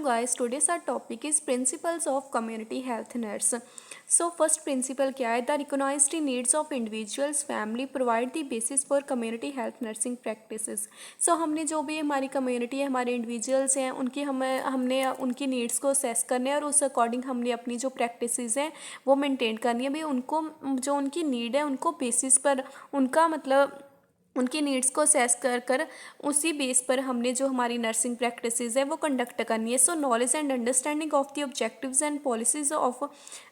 guys, today's our topic is principles of community health nurse. So first principle क्या है? The recognized needs of individuals, family provide the basis for community health nursing practices. So हमने जो भी हमारी community है, हमारे individuals हैं, उनकी हमने उनकी नीड्स को असेस करने और उस अकॉर्डिंग हमने अपनी जो प्रैक्टिसेस हैं वो मेंटेन करनी है। भाई उनको जो उनकी नीड है उनको बेसिस पर उनका मतलब उनकी नीड्स को असेस कर कर उसी बेस पर हमने जो हमारी नर्सिंग प्रैक्टिसेस है वो कंडक्ट करनी है। So knowledge and understanding of the objectives and policies of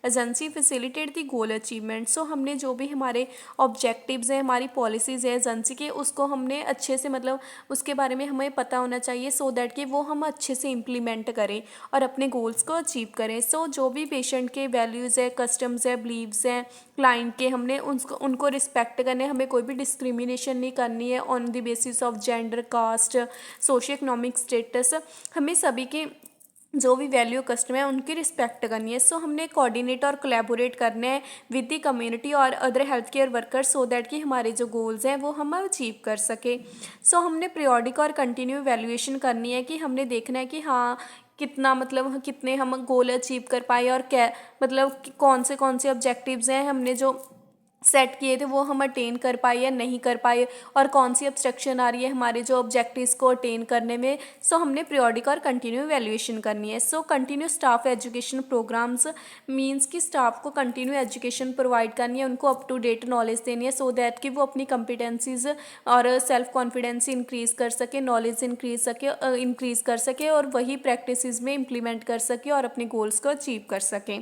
agency facilitate the goal achievement. सो हमने जो भी हमारे ऑब्जेक्टिव्स हैं, हमारी पॉलिसीज है एजेंसी के, उसको हमने अच्छे से मतलब उसके बारे में हमें पता होना चाहिए सो दैट कि वो हम अच्छे से इम्प्लीमेंट करें और अपने गोल्स को अचीव करें। सो जो भी पेशेंट के वैल्यूज़ है, कस्टम्स है, बिलीव्स हैं क्लाइंट के, हमने उनको रिस्पेक्ट करने, हमें कोई भी डिस्क्रिमिनेशन नहीं करनी है on the basis of gender, caste, socio economic status. हमें सभी के जो भी वैल्यू कस्टम है उनकी रिस्पेक्ट करनी है। सो हमने कोऑर्डिनेट और कोलैबोरेट करना है विद द कम्युनिटी और other health care workers so that कि हमारे जो गोल्स हैं वो हम अचीव कर सके। सो हमने पीरियोडिक और कंटिन्यू वैल्यूएशन करनी है कि हमने देखना है कि हाँ कितना मतलब कितने हम गोल अचीव कर पाए और क्या मतलब कौन से ऑब्जेक्टिव्स हैं हमने जो सेट किए थे वो हम अटेन कर पाए या नहीं कर पाए और कौन सी ऑब्स्ट्रक्शन आ रही है हमारे जो ऑब्जेक्टिव्स को अटेन करने में। सो हमने पीरियोडिक और कंटिन्यू वैल्यूएशन करनी है। So continue staff education programs means कि स्टाफ को कंटिन्यू एजुकेशन प्रोवाइड करनी है, उनको अप टू डेट नॉलेज देनी है सो दैट कि वो अपनी कॉम्पिटेंसीज और सेल्फ कॉन्फिडेंस इंक्रीज़ कर सके, नॉलेज इंक्रीज़ कर सके और वही प्रैक्टिसेस में इम्प्लीमेंट कर सके और अपने गोल्स को अचीव कर सकें।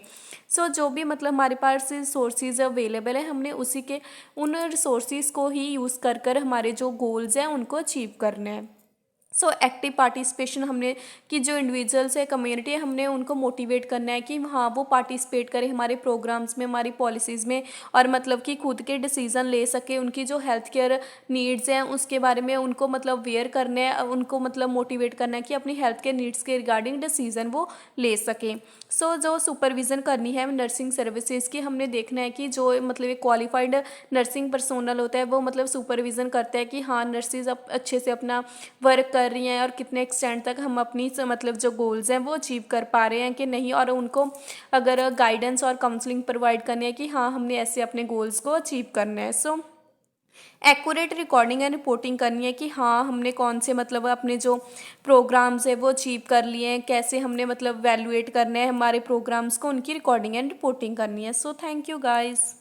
सो जो भी मतलब हमारे पास रिसोर्सेज अवेलेबल है हमने उसी के उन रिसोर्सेज को ही यूज़ कर कर हमारे जो गोल्स हैं उनको अचीव करना है। सो एक्टिव पार्टिसिपेशन हमने कि जो इंडिविजुअल्स है, कम्युनिटी है, हमने उनको मोटिवेट करना है कि हाँ वो पार्टिसिपेट करें हमारे प्रोग्राम्स में, हमारी पॉलिसीज़ में और मतलब कि खुद के डिसीज़न ले सके, उनकी जो हेल्थ केयर नीड्स हैं उसके बारे में उनको मतलब वेयर करना है, उनको मतलब मोटिवेट करना है कि अपनी हेल्थ केयर नीड्स के रिगार्डिंग डिसीज़न वो ले सकें। सो जो सुपरविज़न करनी है नर्सिंग सर्विसेज की, हमने देखना है कि जो मतलब एक क्वालिफाइड नर्सिंग पर्सोनल होता है वो मतलब सुपरविज़न करता है कि हाँ नर्सिस अच्छे से अपना वर्क कर रही हैं और कितने एक्सटेंड तक हम अपनी मतलब जो गोल्स हैं वो अचीव कर पा रहे हैं कि नहीं, और उनको अगर गाइडेंस और काउंसलिंग प्रोवाइड करनी है कि हाँ हमने ऐसे अपने गोल्स को अचीव करना है। So accurate recording and reporting करनी है कि हाँ हमने कौन से मतलब अपने जो प्रोग्राम्स है वो अचीव कर लिए हैं, कैसे हमने मतलब वैल्यूएट करना है हमारे प्रोग्राम्स को, उनकी रिकॉर्डिंग एंड रिपोर्टिंग करनी है। So thank you guys.